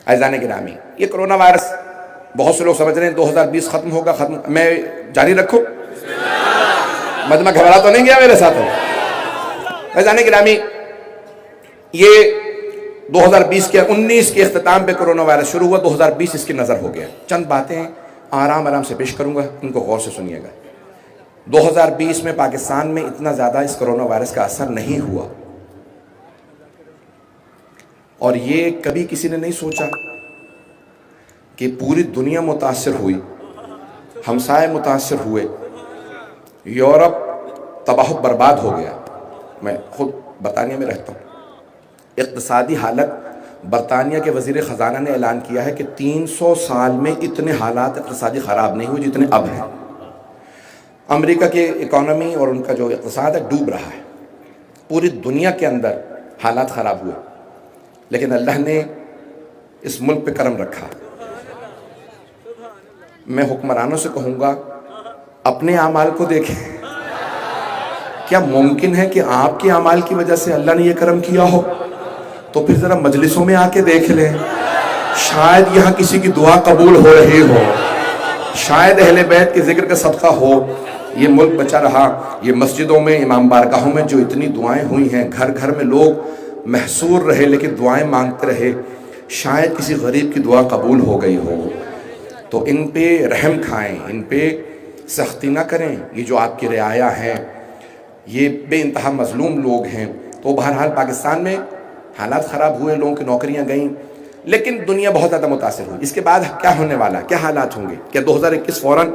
عزیزان گرامی، یہ کرونا وائرس بہت سے لوگ سمجھ رہے ہیں 2020 ختم ہوگا، میں جاری رکھوں؟ مجمع گھبرا تو نہیں گیا میرے ساتھ؟ عزیزان گرامی، یہ 2020 کے 19 کے اختتام پہ کرونا وائرس شروع ہوا، 2020 اس کی نظر ہو گیا۔ چند باتیں آرام سے پیش کروں گا، ان کو غور سے سنیے گا۔ 2020 میں پاکستان میں اتنا زیادہ اس کرونا وائرس کا اثر نہیں ہوا، اور یہ کبھی کسی نے نہیں سوچا کہ پوری دنیا متاثر ہوئی، ہمسائے متاثر ہوئے، یورپ تباہ و برباد ہو گیا۔ میں خود برطانیہ میں رہتا ہوں، اقتصادی حالت برطانیہ کے وزیر خزانہ نے اعلان کیا ہے کہ 300 سال میں اتنے حالات اقتصادی خراب نہیں ہوئے جتنے اب ہیں۔ امریکہ کے اکانومی اور ان کا جو اقتصاد ہے ڈوب رہا ہے، پوری دنیا کے اندر حالات خراب ہوئے، لیکن اللہ نے اس ملک پہ کرم رکھا۔ میں حکمرانوں سے کہوں گا اپنے اعمال کو دیکھیں، کیا ممکن ہے کہ آپ کے اعمال کی وجہ سے اللہ نے یہ کرم کیا ہو؟ تو پھر ذرا مجلسوں میں آ کے دیکھ لیں، شاید یہاں کسی کی دعا قبول ہو رہی ہو، شاید اہل بیت کے ذکر کا صدقہ ہو، یہ ملک بچا رہا۔ یہ مسجدوں میں، امام بارگاہوں میں جو اتنی دعائیں ہوئی ہیں، گھر گھر میں لوگ محصور رہے لیکن دعائیں مانگتے رہے، شاید کسی غریب کی دعا قبول ہو گئی ہو۔ تو ان پہ رحم کھائیں، ان پہ سختی نہ کریں۔ یہ جو آپ کی رعایا ہیں، یہ بے انتہا مظلوم لوگ ہیں۔ تو بہرحال پاکستان میں حالات خراب ہوئے، لوگوں کی نوکریاں گئیں، لیکن دنیا بہت زیادہ متاثر ہوئی۔ اس کے بعد کیا ہونے والا، کیا حالات ہوں گے؟ کیا 2021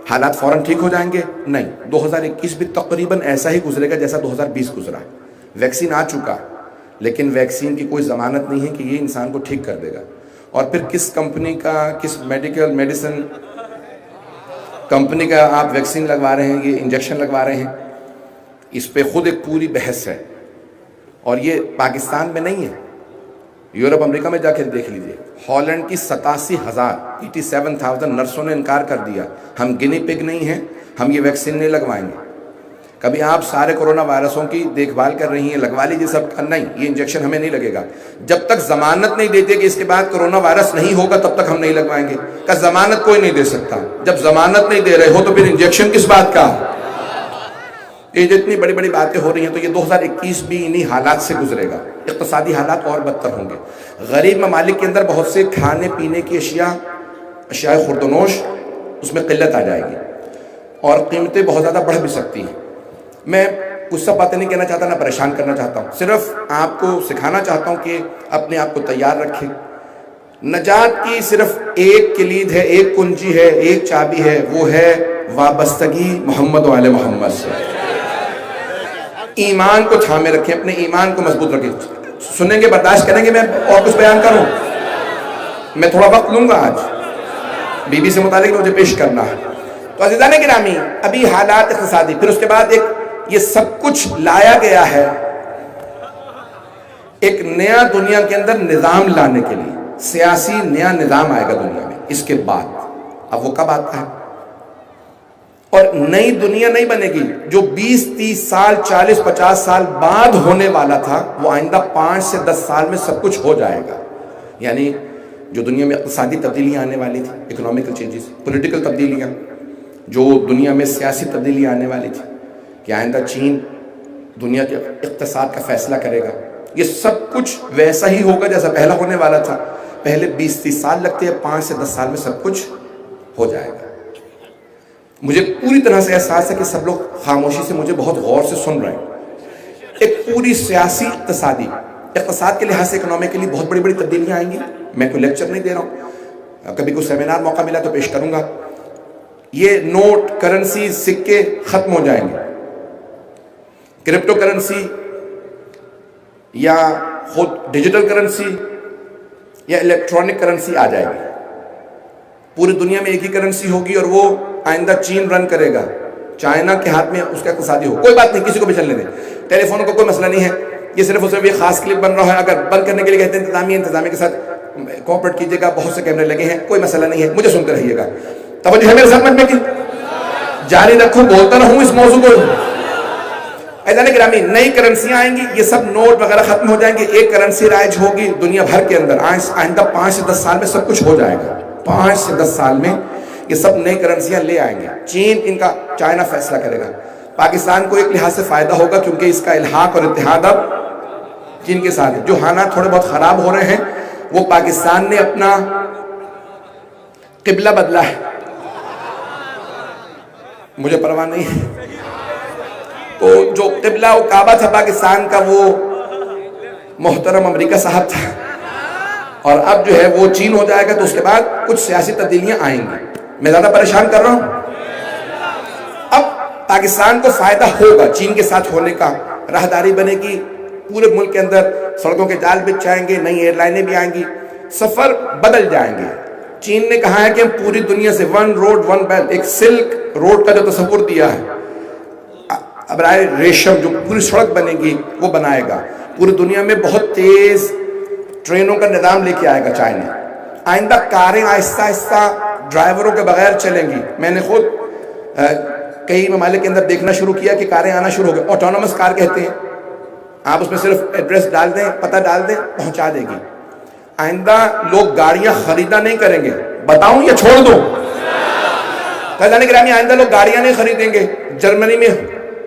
حالات فوراً ٹھیک ہو جائیں گے؟ نہیں، 2021 بھی تقریباً ایسا ہی گزرے گا جیسا 2020 گزرا۔ ویکسین آ چکا، لیکن ویکسین کی کوئی ضمانت نہیں ہے کہ یہ انسان کو ٹھیک کر دے گا۔ اور پھر کس کمپنی کا، کس میڈیسن کمپنی کا آپ ویکسین لگوا رہے ہیں، یہ انجیکشن لگوا رہے ہیں، اس پہ خود ایک پوری بحث ہے۔ اور یہ پاکستان میں نہیں ہے، یورپ امریکہ میں جا کے دیکھ لیجئے، ہالینڈ کی 87,000 نرسوں نے انکار کر دیا، ہم گنی پگ نہیں ہیں، ہم یہ ویکسین نہیں لگوائیں گے۔ کبھی آپ سارے کرونا وائرسوں کی دیکھ بھال کر رہی ہیں، لگوا لیجئے سب کا، نہیں، یہ انجیکشن ہمیں نہیں لگے گا۔ جب تک ضمانت نہیں دیتے کہ اس کے بعد کرونا وائرس نہیں ہوگا تب تک ہم نہیں لگوائیں گے۔ کہ ضمانت کوئی نہیں دے سکتا، جب ضمانت نہیں دے رہے ہو تو پھر انجیکشن کس بات کا؟ یہ جتنی بڑی بڑی باتیں ہو رہی ہیں، تو یہ 2021 بھی انہی حالات سے گزرے گا۔ اقتصادی حالات اور بدتر ہوں گے۔ غریب ممالک کے اندر بہت سے کھانے پینے کی اشیاء خوردونوش، اس میں قلت آ جائے گی اور قیمتیں بہت زیادہ بڑھ بھی سکتی ہیں۔ میں کچھ سب باتیں نہیں کہنا چاہتا، نہ پریشان کرنا چاہتا ہوں، صرف آپ کو سکھانا چاہتا ہوں کہ اپنے آپ کو تیار رکھیں۔ نجات کی صرف ایک کلید ہے، ایک کنجی ہے، ایک چابی ہے، وہ ہے وابستگی محمد و آل محمد سے۔ ایمان کو تھامے رکھیں، اپنے ایمان کو مضبوط رکھیں۔ سنیں گے، برداشت کریں گے میں اور کچھ بیان کروں؟ میں تھوڑا وقت لوں گا، آج بی بی سے متعلق مجھے پیش کرنا ہے۔ تو عزیزان گرامی، ابھی حالات اقتصادی، پھر اس کے بعد یہ سب کچھ لایا گیا ہے ایک نیا دنیا کے اندر نظام لانے کے لیے، سیاسی نیا نظام آئے گا دنیا میں اس کے بعد۔ اب وہ کب آتا ہے؟ اور نئی دنیا نہیں بنے گی، جو 20 30 سال 40 50 سال بعد ہونے والا تھا وہ آئندہ 5 سے 10 سال میں سب کچھ ہو جائے گا۔ یعنی جو دنیا میں اقتصادی تبدیلیاں آنے والی تھی، اکنامیکل چینجز، پولیٹیکل تبدیلیاں، جو دنیا میں سیاسی تبدیلیاں آنے والی تھی کہ آئندہ چین دنیا کے اقتصاد کا فیصلہ کرے گا، یہ سب کچھ ویسا ہی ہوگا جیسا پہلا ہونے والا تھا۔ پہلے 20 30 سال لگتے ہیں، 5 سے 10 سال میں سب کچھ ہو جائے گا۔ مجھے پوری طرح سے احساس ہے کہ سب لوگ خاموشی سے مجھے بہت غور سے سن رہے ہیں۔ ایک پوری سیاسی اقتصاد کے لحاظ سے اکنامیکلی بہت بڑی بڑی تبدیلیاں آئیں گی۔ میں کوئی لیکچر نہیں دے رہا ہوں، کبھی کوئی سیمینار موقع ملا تو پیش کروں گا۔ یہ نوٹ، کرنسی، سکے ختم ہو جائیں گے، کرپٹو کرنسی یا خود ڈیجیٹل کرنسی یا الیکٹرانک کرنسی آ جائے گی۔ پوری دنیا میں ایک ہی کرنسی ہوگی اور وہ آئندہ چین رن کرے گا، چائنا کے ہاتھ میں اس کا اقتصادی ہو۔ کوئی بات نہیں، کسی کو بھی چلنے دیں، ٹیلی فون کا کوئی مسئلہ نہیں ہے، یہ صرف اس میں بھی خاص کلپ بن رہا ہے، اگر بند کرنے کے لیے کہتے ہیں انتظامیہ کے ساتھ کوآپریٹ کیجیے گا، بہت سے کیمرے لگے ہیں، کوئی مسئلہ نہیں ہے، مجھے سنتے رہیے گا۔ توجہ ہے میرے ساتھ؟ میں کی جاری رکھوں، بولتا رہوں اس موضوع کو۔ ایسا گرامی نئی کرنسیاں آئیں گی, یہ سب نوٹ وغیرہ ختم ہو جائیں گے, ایک کرنسی رائج ہوگی دنیا بھر کے اندر. آئندہ 5 سے 10 سال میں سب کچھ ہو جائے گا. 5 سے 10 سال میں یہ سب نئی کرنسیاں لے آئیں گے. چین ان کا, چائنا فیصلہ کرے گا. پاکستان کو ایک لحاظ سے فائدہ ہوگا کیونکہ اس کا الحاق اور اتحاد اب چین کے ساتھ ہے. جو حالات تھوڑے بہت خراب ہو رہے ہیں وہ پاکستان نے اپنا قبلہ بدلا ہے, مجھے پرواہ نہیں ہے. تو جو قبلہ و کعبہ تھا پاکستان کا وہ محترم امریکہ صاحب تھا, اور اب جو ہے وہ چین ہو جائے گا. تو اس کے بعد کچھ سیاسی تبدیلیاں آئیں گی. میں زیادہ پریشان کر رہا ہوں. اب پاکستان کو فائدہ ہوگا چین کے ساتھ ہونے کا. راہداری بنے گی پورے ملک کے اندر, سڑکوں کے جال بچھ جائیں گے, نئی ایئر لائنیں بھی آئیں گی, سفر بدل جائیں گے. چین نے کہا ہے کہ ہم پوری دنیا سے 1 روڈ 1 بیلٹ, ایک سلک روڈ کا جو تصور دیا ہے, ابرائے ریشم جو پوری سڑک بنے گی وہ بنائے گا. پوری دنیا میں بہت تیز ٹرینوں کا نظام لے کے آئے گا چائنا. آئندہ کاریں آہستہ آہستہ ڈرائیوروں کے بغیر چلیں گی. میں نے خود کئی ممالک کے اندر دیکھنا شروع کیا کہ کاریں آنا شروع ہو گئی. آٹونومس کار کہتے ہیں, آپ اس میں صرف ایڈریس ڈال دیں, پتہ ڈال دیں, پہنچا دے گی. آئندہ لوگ گاڑیاں خریدا نہیں کریں گے. بتاؤں یا چھوڑ دوں؟ خزانہ گرامی, آئندہ لوگ گاڑیاں نہیں خریدیں گے. جرمنی میں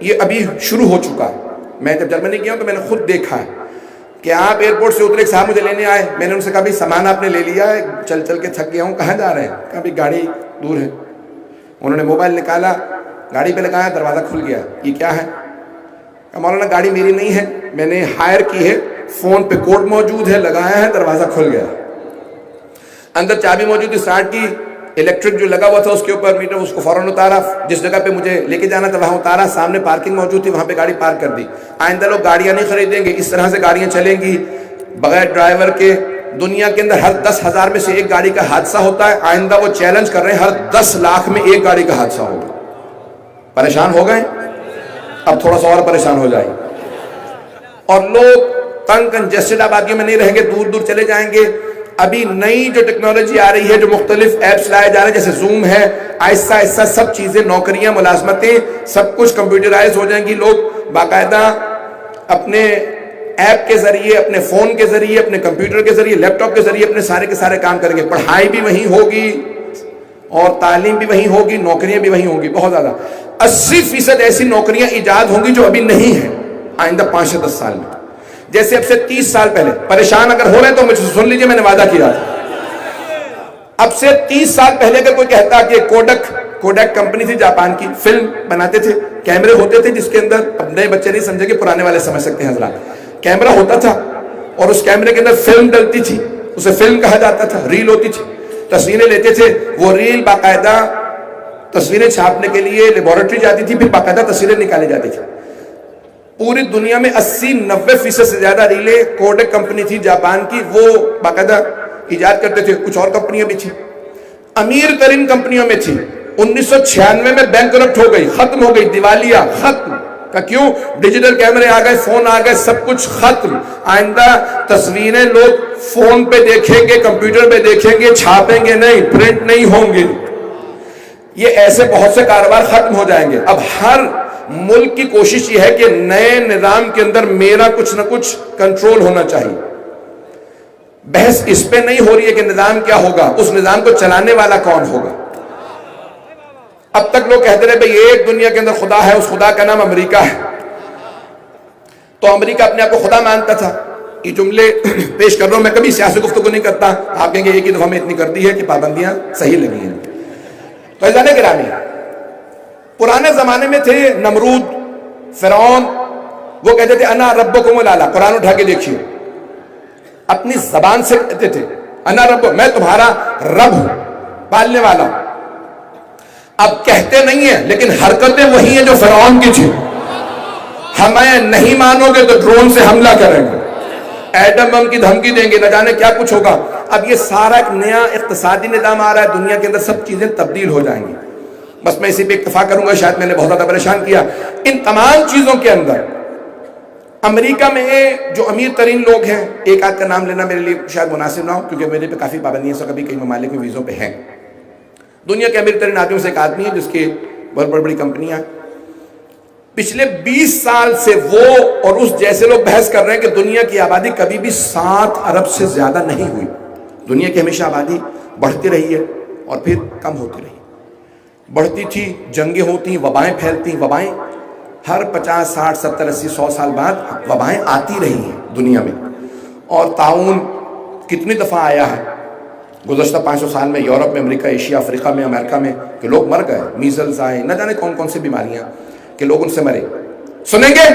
یہ ابھی شروع ہو چکا ہے. میں جب جرمنی گیا ہوں تو میں نے خود دیکھا ہے کہ آپ ایئرپورٹ سے اترے, ایک صاحب مجھے لینے آئے. میں نے ان سے کہا بھی سامان آپ نے لے لیا ہے؟ چل چل کے تھک گیا ہوں. کہاں جا رہے ہیں؟ کہا بھی گاڑی دور ہے. انہوں نے موبائل نکالا, گاڑی پہ لگایا, دروازہ کھل گیا. یہ کیا ہے؟ کہا مولانا گاڑی میری نہیں ہے, میں نے ہائر کی ہے, فون پہ کوڈ موجود ہے, لگایا ہے, دروازہ کھل گیا. اندر چابی موجود تھی, اسٹارٹ کی, الیکٹرک جو لگا ہوا تھا اس کے اوپر میٹر, اس کو فوراً اتارا, جس جگہ پہ مجھے لے کے جانا تھا وہاں اتارا, سامنے پارکنگ موجود تھی وہاں پہ گاڑی پارک کر دی. آئندہ لوگ گاڑیاں نہیں خریدیں گے, اس طرح سے گاڑیاں چلیں گی بغیر ڈرائیور کے. دنیا کے اندر ہر 10,000 میں سے ایک گاڑی کا حادثہ ہوتا ہے. آئندہ وہ چیلنج کر رہے ہیں ہر 10 لاکھ میں ایک گاڑی کا حادثہ ہوگا. پریشان ہو گئے؟ اب تھوڑا سا اور پریشان ہو جائیں. اور لوگ تنگ کنجسٹڈ آبادیوں میں نہیں رہیں گے, دور دور چلے جائیں گے. ابھی نئی جو ٹیکنالوجی آ رہی ہے, جو مختلف ایپس لائے جا رہے ہیں, جیسے زوم ہے, آہستہ آہستہ سب چیزیں, نوکریاں, ملازمتیں, سب کچھ کمپیوٹرائز ہو جائیں گی. لوگ باقاعدہ اپنے ایپ کے ذریعے, اپنے فون کے ذریعے, اپنے کمپیوٹر کے ذریعے, لیپ ٹاپ کے ذریعے اپنے سارے کے سارے کام کریں گے. پڑھائی بھی وہیں ہوگی اور تعلیم بھی وہیں ہوگی, نوکریاں بھی وہیں ہوں گی. بہت زیادہ 80% ایسی نوکریاں ایجاد ہوں گی جو ابھی نہیں ہیں آئندہ 5 سے 10 سال میں. جیسے اب سے 30 سال پہلے, پریشان اگر ہو رہے ہیں تو مجھ سے سن لیجئے, میں نے وعدہ کیا تھا. اب سے 30 سال پہلے اگر کوئی کہتا کہ کوڈک کمپنی تھی جاپان کی, فلم بناتے تھے, کیمرے ہوتے تھے جس کے اندر, اب نئے بچے نہیں سمجھے کہ پرانے والے سمجھ سکتے ہیں حضرات, کیمرہ ہوتا تھا اور اس کیمرے کے اندر فلم ڈلتی تھی, اسے فلم کہا جاتا تھا. ریل ہوتی تھی, تصویریں لیتے تھے, وہ ریل باقاعدہ تصویریں چھاپنے کے لیے لیبارٹری جاتی تھی, پھر باقاعدہ تصویریں نکالی جاتی تھی. پوری دنیا میں 80-90% سے زیادہ ریلیں کوڈک کمپنی تھی جاپان کی, وہ باقاعدہ ایجاد کرتے تھے. کچھ اور کمپنیاں بھی تھیں, امیر ترین کمپنیوں میں تھی. 1996 میں بینکرپٹ ہو گئی, ختم ہو گئی, دیوالیہ, ختم. کیوں؟ ڈیجیٹل کیمرے آ گئے, فون آ گئے, سب کچھ ختم. آئندہ تصویریں لوگ فون پہ دیکھیں گے, کمپیوٹر پہ دیکھیں گے, چھاپیں گے نہیں, پرنٹ نہیں ہوں گے. یہ ایسے بہت سے کاروبار ختم ہو جائیں گے. اب ہر ملک کی کوشش یہ ہے کہ نئے نظام کے اندر میرا کچھ نہ کچھ کنٹرول ہونا چاہیے. بحث اس پہ نہیں ہو رہی ہے کہ نظام کیا ہوگا, اس نظام کو چلانے والا کون ہوگا. اب تک لوگ کہتے رہے بھئی ایک دنیا کے اندر خدا ہے, اس خدا کا نام امریکہ ہے. تو امریکہ اپنے آپ کو خدا مانتا تھا. یہ جملے پیش کر رہا ہوں, میں کبھی سیاسی گفتگو نہیں کرتا. آپ کہیں گے ایک ہی دفعہ میں اتنی کر دی ہے کہ پابندیاں صحیح لگی ہیں. تو عزیزان گرامی, پرانے زمانے میں تھے نمرود, فرعون, وہ کہتے تھے انا ربکم الاعلی. قرآن اٹھا کے دیکھیے, اپنی زبان سے کہتے تھے انا رب, میں تمہارا رب ہوں, پالنے والا ہوں. اب کہتے نہیں ہیں لیکن حرکتیں وہی ہیں جو فرعون کی تھی. ہمیں نہیں مانو گے تو ڈرون سے حملہ کریں گے, ایٹم بم کی دھمکی دیں گے, نہ جانے کیا کچھ ہوگا. اب یہ سارا ایک نیا اقتصادی نظام آ رہا ہے دنیا کے اندر, سب چیزیں تبدیل ہو جائیں گی. بس میں اسی پہ اکتفا کروں گا, شاید میں نے بہت زیادہ پریشان کیا. ان تمام چیزوں کے اندر امریکہ میں جو امیر ترین لوگ ہیں, ایک آدھ کا نام لینا میرے لیے شاید مناسب نہ ہو کیونکہ میرے پہ کافی پابندیاں سو کبھی کئی ممالک میں ویزوں پہ ہیں. دنیا کے امیر ترین آدمیوں سے ایک آدمی ہے جس کی بہت بڑی بڑی کمپنیاں. پچھلے 20 سال سے وہ اور اس جیسے لوگ بحث کر رہے ہیں کہ دنیا کی آبادی کبھی بھی 7 ارب سے زیادہ نہیں ہوئی. دنیا کی ہمیشہ آبادی بڑھتی رہی ہے اور پھر کم ہوتی رہی. بڑھتی تھی، جنگیں ہوتی، وبائیں پھیلتی. وبائیں ہر 50 60 70 80 100 سال بعد وبائیں آتی رہی ہیں دنیا میں. اور طاعون کتنی دفعہ آیا ہے گزشتہ 500 سال میں، یورپ میں، امریکہ، ایشیا، افریقہ میں، امریکہ میں، کہ لوگ مر گئے. میزلز آئے، نہ جانے کون کون سی بیماریاں کہ لوگ ان سے مرے. سنیں گے؟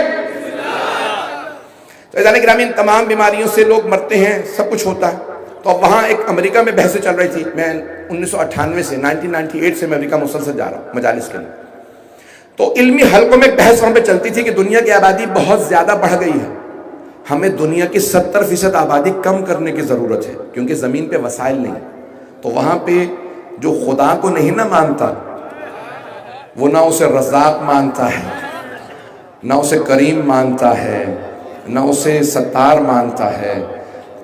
تو عزیزان گرامی، ان تمام بیماریوں سے لوگ مرتے ہیں، سب کچھ ہوتا ہے. تو اب وہاں ایک امریکہ میں بحثیں چل رہی تھی. میں 1998 سے 1998 سے میں امریکہ مسلسل جا رہا ہوں مجالس کے لیے. تو علمی حلقوں میں بحث وہاں پہ چلتی تھی کہ دنیا کی آبادی بہت زیادہ بڑھ گئی ہے، ہمیں دنیا کی 70% آبادی کم کرنے کی ضرورت ہے کیونکہ زمین پہ وسائل نہیں. تو وہاں پہ جو خدا کو نہیں نہ مانتا، وہ نہ اسے رزاق مانتا ہے، نہ اسے کریم مانتا ہے، نہ اسے ستار مانتا ہے.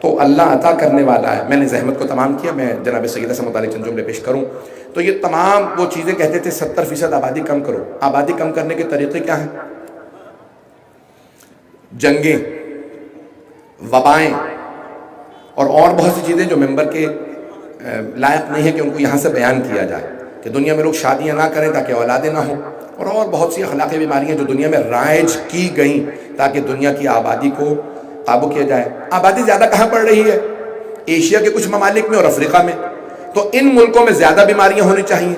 تو اللہ عطا کرنے والا ہے. میں نے زحمت کو تمام کیا، میں جناب سیدہ سے متعلق چند جملے پیش کروں. تو یہ تمام وہ چیزیں کہتے تھے 70% آبادی کم کرو. آبادی کم کرنے کے طریقے کیا ہیں؟ جنگیں، وبائیں اور بہت سی چیزیں جو ممبر کے لائق نہیں ہے کہ ان کو یہاں سے بیان کیا جائے. کہ دنیا میں لوگ شادیاں نہ کریں تاکہ اولادیں نہ ہوں، اور بہت سی اخلاقی بیماریاں جو دنیا میں رائج کی گئیں تاکہ دنیا کی آبادی کو قابو کیا جائے. آبادی زیادہ کہاں پڑ رہی ہے؟ ایشیا کے کچھ ممالک میں اور افریقہ میں. تو ان ملکوں میں زیادہ بیماریاں ہونی چاہیے.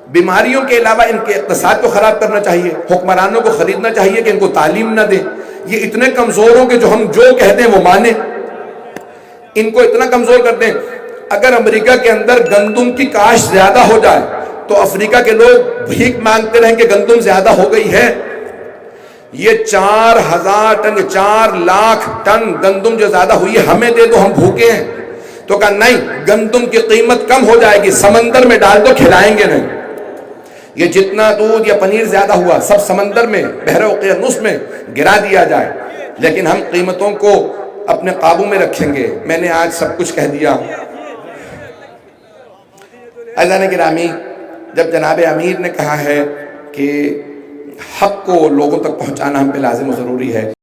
بیماریوں کے علاوہ ان کے اقتصاد کو خراب کرنا چاہیے، حکمرانوں کو خریدنا چاہیے کہ ان کو تعلیم نہ دیں. یہ اتنے کمزور ہوں کہ جو ہم جو کہہ دیں وہ مانیں. ان کو اتنا کمزور کر دیں. اگر امریکہ کے اندر گندم کی کاشت زیادہ ہو جائے تو افریقہ کے لوگ بھیک مانگتے رہیں کہ گندم زیادہ ہو گئی ہے. یہ 4000 ٹن 4 لاکھ ٹن گندم جو زیادہ ہوئی ہے ہمیں دے دو، ہم بھوکے ہیں. تو کہا نہیں، گندم کی قیمت کم ہو جائے گی، سمندر میں ڈال دو، کھلائیں گے نہیں. یہ جتنا دودھ یا پنیر زیادہ ہوا سب سمندر میں، بحر اوقیانوس میں گرا دیا جائے، لیکن ہم قیمتوں کو اپنے قابو میں رکھیں گے. میں نے آج سب کچھ کہہ دیا. عزیزان گرامی، جب جناب امیر نے کہا ہے کہ حق کو لوگوں تک پہنچانا ہم پہ لازم و ضروری ہے،